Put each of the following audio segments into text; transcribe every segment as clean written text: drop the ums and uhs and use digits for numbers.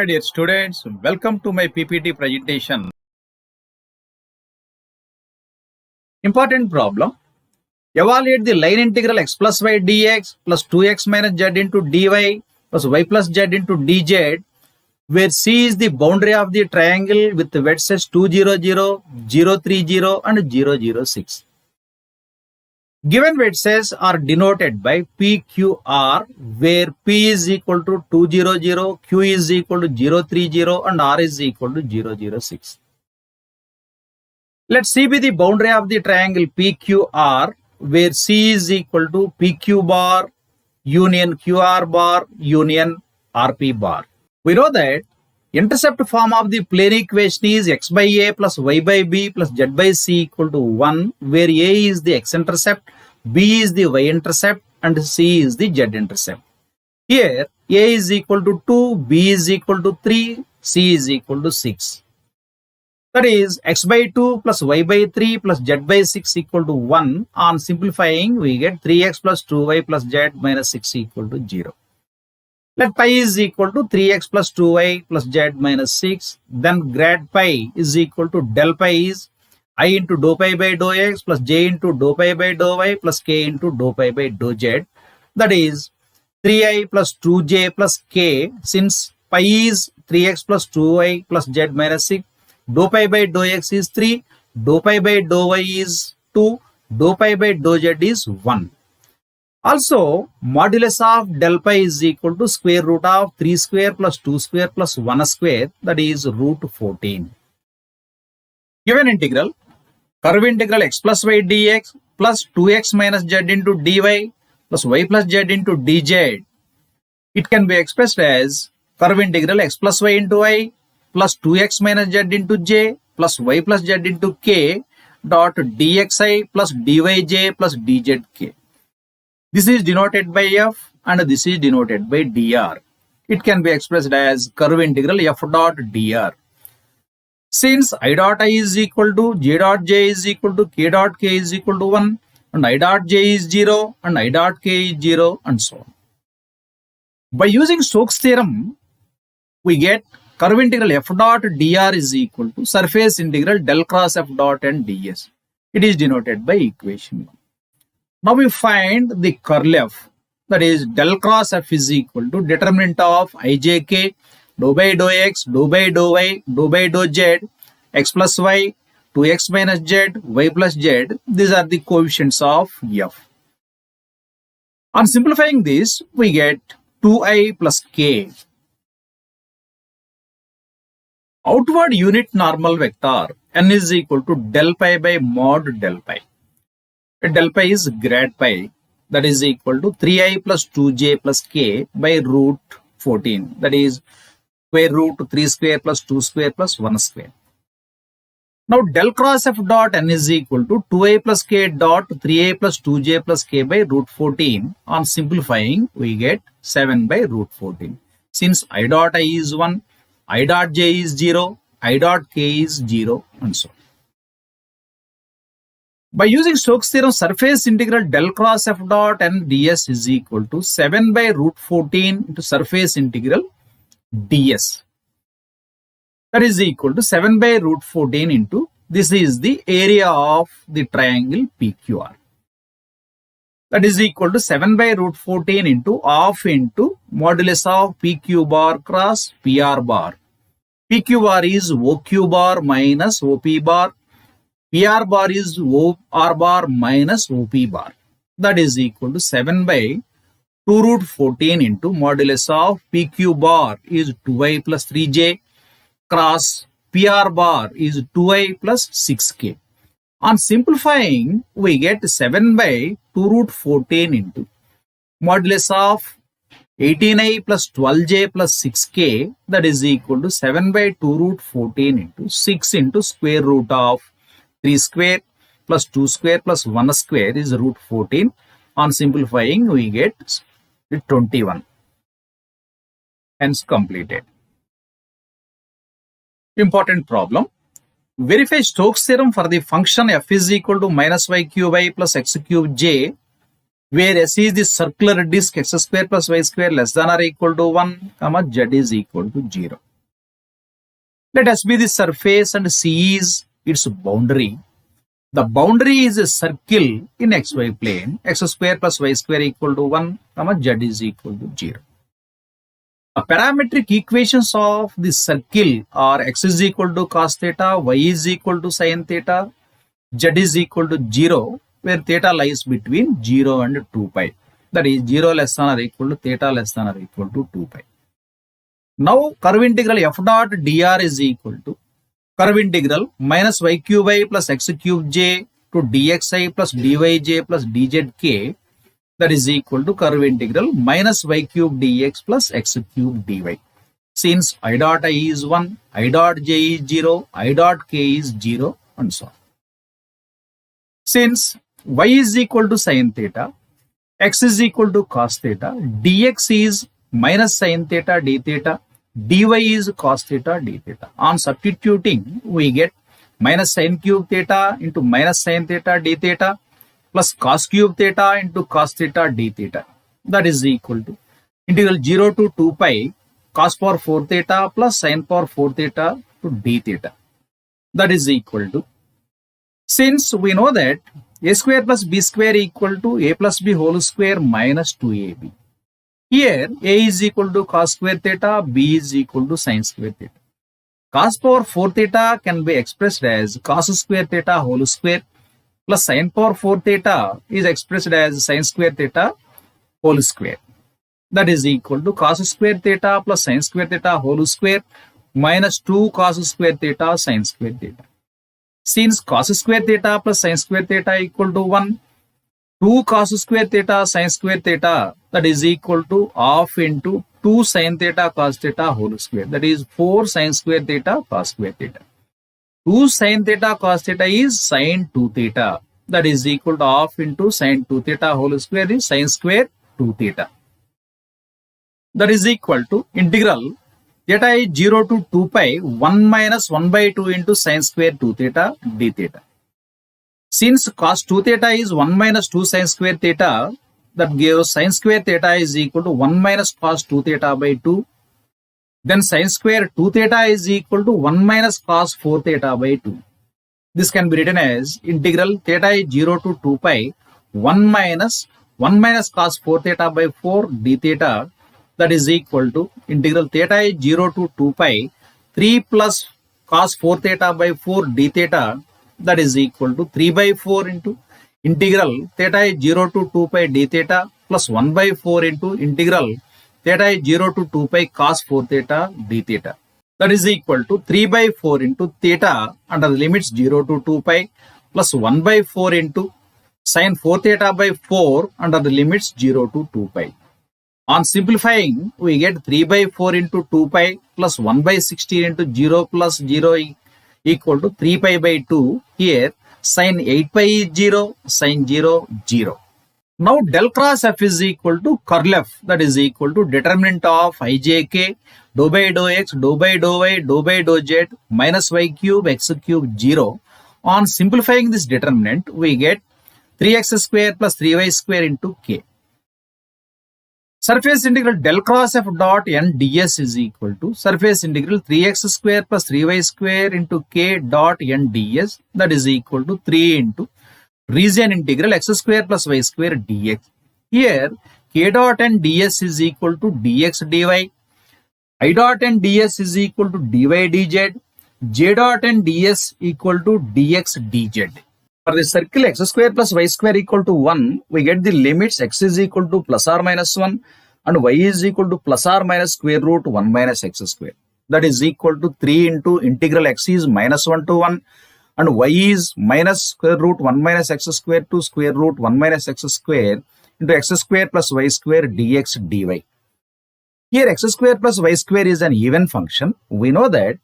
Hi dear students, welcome to my PPT presentation. Important problem. Evaluate the line integral x plus y dx plus 2x minus z into dy plus y plus z into dz, where C is the boundary of the triangle with the vertices 2, 0, 0, 0, 3, 0 and 0, 0, 6. Given vertices are denoted by PQR, where P is equal to 2, 0, 0, Q is equal to 0, 3, 0 and R is equal to 0, 0, 6. Let C be the boundary of the triangle PQR, where C is equal to PQ bar union QR bar union RP bar. We know that intercept form of the plane equation is x by a plus y by b plus z by c equal to 1, where a is the x-intercept, b is the y-intercept and c is the z-intercept. Here a is equal to 2, b is equal to 3, c is equal to 6. That is x by 2 plus y by 3 plus z by 6 equal to 1. On simplifying, we get 3x plus 2y plus z minus 6 equal to 0. Let pi is equal to 3x plus 2y plus z minus 6. Then grad pi is equal to del pi is I into dou pi by dou x plus j into dou pi by dou y plus k into dou pi by dou z. That is 3i plus 2j plus k. Since pi is 3x plus 2y plus z minus 6, dou pi by dou x is 3, dou pi by dou y is 2, dou pi by dou z is 1. Also, modulus of del pi is equal to square root of 3 square plus 2 square plus 1 square, that is root 14. Given integral, curve integral x plus y dx plus 2x minus z into dy plus y plus z into dz, it can be expressed as curve integral x plus y into y plus 2x minus z into j plus y plus z into k dot dxi plus dyj plus dzk. This is denoted by f and this is denoted by dr. It can be expressed as curve integral f dot dr. Since I dot I is equal to j dot j is equal to k dot k is equal to 1 and I dot j is 0 and I dot k is 0 and so on. By using Stokes theorem, we get curve integral f dot dr is equal to surface integral del cross f dot and ds. It is denoted by equation 1. Now we find the curl f, that is del cross f is equal to determinant of ijk, dou by dou x, dou by dou y, dou by dou z, x plus y, 2x minus z, y plus z. These are the coefficients of f. On simplifying this, we get 2i plus k. Outward unit normal vector n is equal to del pi by mod del pi. Del pi is grad pi, that is equal to 3i plus 2j plus k by root 14, that is square root 3 square plus 2 square plus 1 square. Now del cross f dot n is equal to 2i plus k dot 3i plus 2j plus k by root 14. On simplifying, we get 7 by root 14. Since I dot I is 1, I dot j is 0, I dot k is 0 and so on. By using Stokes theorem, surface integral del cross f dot n ds is equal to 7 by root 14 into surface integral ds. That is equal to 7 by root 14 into, this is the area of the triangle PQR. That is equal to 7 by root 14 into half into modulus of PQ bar cross PR bar. PQ bar is OQ bar minus OP bar. PR bar is OR bar minus OP bar. That is equal to 7 by 2 root 14 into modulus of PQ bar is 2i plus 3j cross PR bar is 2i plus 6k. On simplifying, we get 7 by 2 root 14 into modulus of 18i plus 12j plus 6k, that is equal to 7 by 2 root 14 into 6 into square root of 3 square plus 2 square plus 1 square is root 14. On simplifying, we get 21. Hence completed. Important problem. Verify Stokes theorem for the function f is equal to minus y cube I plus x cube j, where s is the circular disk x square plus y square less than or equal to 1, z is equal to 0. Let S be the surface and C is its boundary. The boundary is a circle in xy plane, x square plus y square equal to 1, z is equal to 0. A parametric equations of the circle are x is equal to cos theta, y is equal to sin theta, z is equal to 0, where theta lies between 0 and 2 pi. That is 0 less than or equal to theta less than or equal to 2 pi. Now curve integral f dot dr is equal to curve integral minus y cube I plus x cube j to dxi plus dyj plus dzk, that is equal to curve integral minus y cube dx plus x cube dy. Since I dot I is 1, I dot j is 0, I dot k is 0 and so on. Since y is equal to sin theta, x is equal to cos theta, dx is minus sin theta d theta, dy is cos theta d theta. On substituting, we get minus sin cube theta into minus sin theta d theta plus cos cube theta into cos theta d theta. That is equal to integral 0 to 2 pi cos power 4 theta plus sin power 4 theta to d theta. That is equal to, since we know that a square plus b square equal to a plus b whole square minus 2ab. Here a is equal to cos square theta, b is equal to sin square theta. Cos power 4 theta can be expressed as cos square theta whole square plus sin power 4 theta is expressed as sin square theta whole square. That is equal to cos square theta plus sin square theta whole square minus 2 cos square theta sin square theta. Since cos square theta plus sin square theta equal to 1, 2 cos square theta sin square theta, that is equal to half into 2 sin theta cos theta whole square, that is 4 sin square theta cos square theta. 2 sin theta cos theta is sin 2 theta, that is equal to half into sin 2 theta whole square is sin square 2 theta. That is equal to integral theta is 0 to 2 pi 1 minus 1 by 2 into sin square 2 theta d theta. Since cos 2 theta is 1 minus 2 sin square theta, that gives sin square theta is equal to 1 minus cos 2 theta by 2. Then sin square 2 theta is equal to 1 minus cos 4 theta by 2. This can be written as integral theta is 0 to 2 pi 1 minus cos 4 theta by 4 d theta, that is equal to integral theta is 0 to 2 pi 3 plus cos 4 theta by 4 d theta, that is equal to 3 by 4 into integral theta is 0 to 2 pi d theta plus 1 by 4 into integral theta is 0 to 2 pi cos 4 theta d theta. That is equal to 3 by 4 into theta under the limits 0 to 2 pi plus 1 by 4 into sin 4 theta by 4 under the limits 0 to 2 pi. On simplifying, we get 3 by 4 into 2 pi plus 1 by 16 into 0 plus 0 equal to 3 pi by 2. Here sin 8 pi is 0, sin 0, 0. Now del cross f is equal to curl f, that is equal to determinant of ijk dou by dou x dou by dou y dou by dou z minus y cube x cube 0. On simplifying this determinant, we get 3x square plus 3y square into k. Surface integral del cross f dot n ds is equal to surface integral 3x square plus 3y square into k dot n ds, that is equal to 3 into region integral x square plus y square dx. Here k dot n ds is equal to dx dy, I dot n ds is equal to dy dz, j dot n ds equal to dx dz. For the circle x square plus y square equal to 1, we get the limits x is equal to plus or minus 1 and y is equal to plus or minus square root 1 minus x square. That is equal to 3 into integral x is minus 1 to 1 and y is minus square root 1 minus x square to square root 1 minus x square into x square plus y square dx dy. Here x square plus y square is an even function. We know that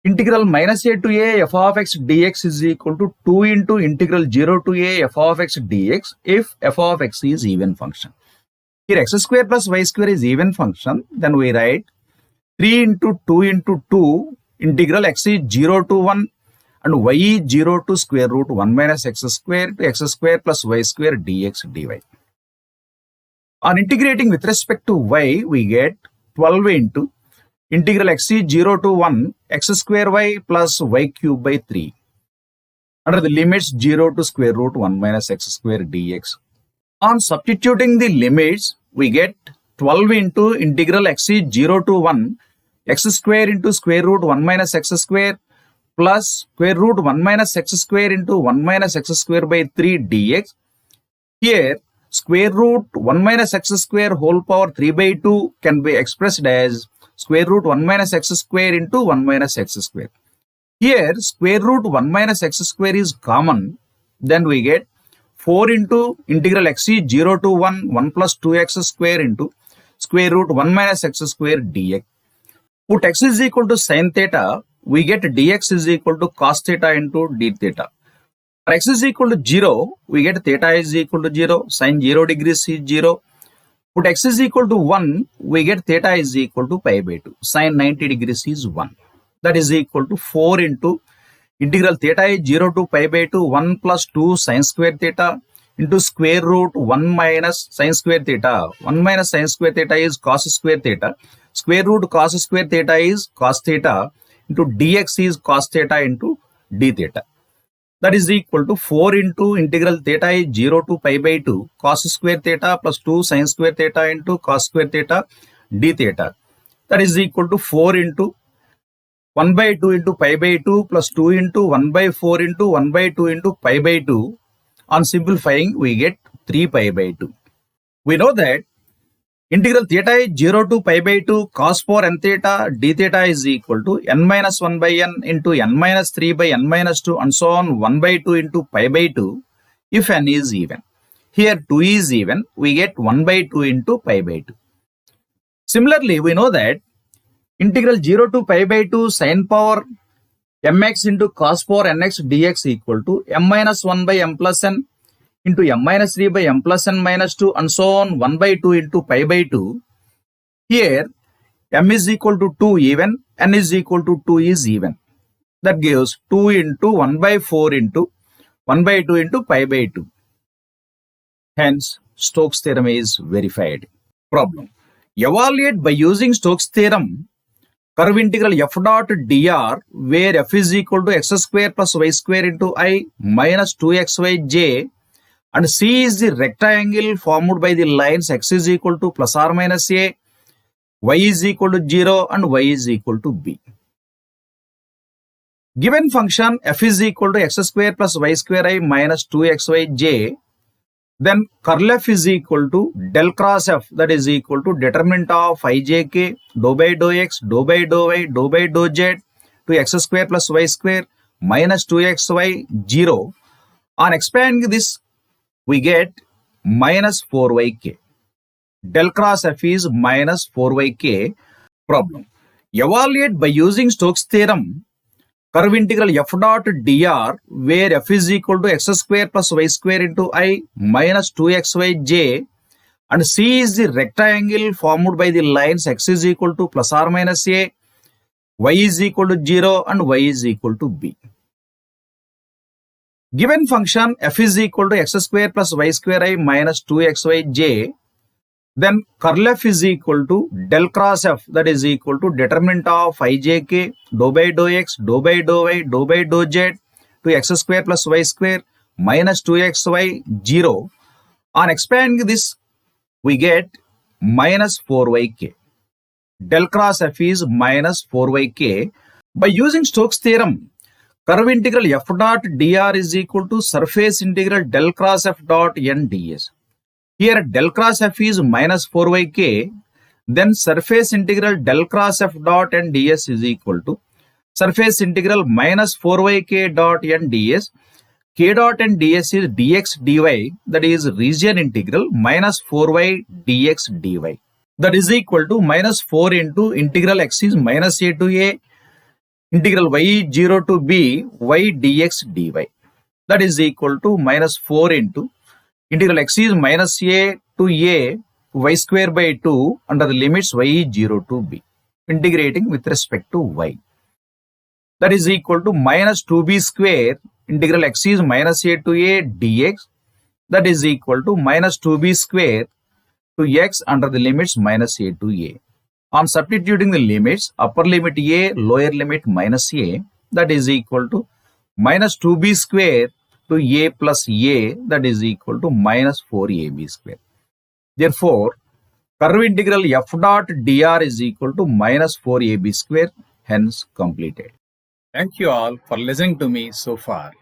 integral minus a to a f of x dx is equal to 2 into integral 0 to a f of x dx if f of x is even function. Here x square plus y square is even function, then we write 3 into 2 into 2 integral x is 0 to 1 and y is 0 to square root 1 minus x square to x square plus y square dx dy. On integrating with respect to y, we get 12 into integral x is 0 to 1 x square y plus y cube by 3 under the limits 0 to square root 1 minus x square dx. On substituting the limits, we get 12 into integral x is 0 to 1 x square into square root 1 minus x square plus square root 1 minus x square into 1 minus x square by 3 dx. Here, square root 1 minus x square whole power 3 by 2 can be expressed as square root 1 minus x square into 1 minus x square. Here, square root 1 minus x square is common. Then we get 4 into integral x is 0 to 1 plus 2x square into square root 1 minus x square dx. Put x is equal to sin theta, we get dx is equal to cos theta into d theta. For x is equal to 0, we get theta is equal to 0, sin 0 degrees is 0. Put x is equal to 1, we get theta is equal to pi by 2, sin 90 degrees is 1. That is equal to 4 into integral theta is 0 to pi by 2, 1 plus 2 sin square theta into square root 1 minus sin square theta. 1 minus sin square theta is cos square theta. Square root cos square theta is cos theta into dx is cos theta into d theta. That is equal to 4 into integral theta is 0 to pi by 2 cos square theta plus 2 sin square theta into cos square theta d theta. That is equal to 4 into 1 by 2 into pi by 2 plus 2 into 1 by 4 into 1 by 2 into pi by 2. On simplifying, we get 3 pi by 2. We know that integral theta is 0 to pi by 2 cos power n theta d theta is equal to n minus 1 by n into n minus 3 by n minus 2 and so on 1 by 2 into pi by 2 if n is even. Here 2 is even, we get 1 by 2 into pi by 2. Similarly, we know that integral 0 to pi by 2 sin power mx into cos power nx dx equal to m minus 1 by m plus n into m minus 3 by m plus n minus 2 and so on 1 by 2 into pi by 2. Here m is equal to 2 even, n is equal to 2 is even. That gives 2 into 1 by 4 into 1 by 2 into pi by 2. Hence, Stokes theorem is verified. Problem. Evaluate by using Stokes theorem curve integral f dot dr where f is equal to x square plus y square into I minus 2xyj and C is the rectangle formed by the lines x is equal to plus or minus a, y is equal to 0 and y is equal to b. Given function f is equal to x square plus y square I minus 2xyj, then curl f is equal to del cross f, that is equal to determinant of ijk dou by dou x dou by dou y dou by dou z to x square plus y square minus 2xy 0. On expanding this, we get minus 4yk. Del cross f is minus 4yk. Problem. Evaluate by using Stokes theorem curve integral f dot dr where f is equal to x square plus y square into I minus 2xyj and C is the rectangle formed by the lines x is equal to plus or minus a, y is equal to 0 and y is equal to b. Given function f is equal to x square plus y square I minus 2xyj, then curl f is equal to del cross f, that is equal to determinant of ijk dou by dou x dou by dou y dou by dou z to x square plus y square minus 2xy 0. On expanding this, we get minus 4yk. Del cross f is minus 4yk. By using Stokes theorem, curve integral f dot dr is equal to surface integral del cross f dot n ds. Here del cross f is minus 4yk, then surface integral del cross f dot n ds is equal to surface integral minus 4yk dot n ds. K dot n ds is dx dy, that is region integral minus 4y dx dy. That is equal to minus 4 into integral x is minus a to a, integral y is 0 to b, y dx dy. That is equal to minus 4 into integral x is minus a to a, y square by 2 under the limits y is 0 to b, integrating with respect to y. That is equal to minus 2b square, integral x is minus a to a dx, that is equal to minus 2b square to x under the limits minus a to a. On substituting the limits, upper limit a, lower limit minus a, that is equal to minus 2b square to a plus a, that is equal to minus 4ab square. Therefore, curve integral f dot dr is equal to minus 4ab square, hence completed. Thank you all for listening to me so far.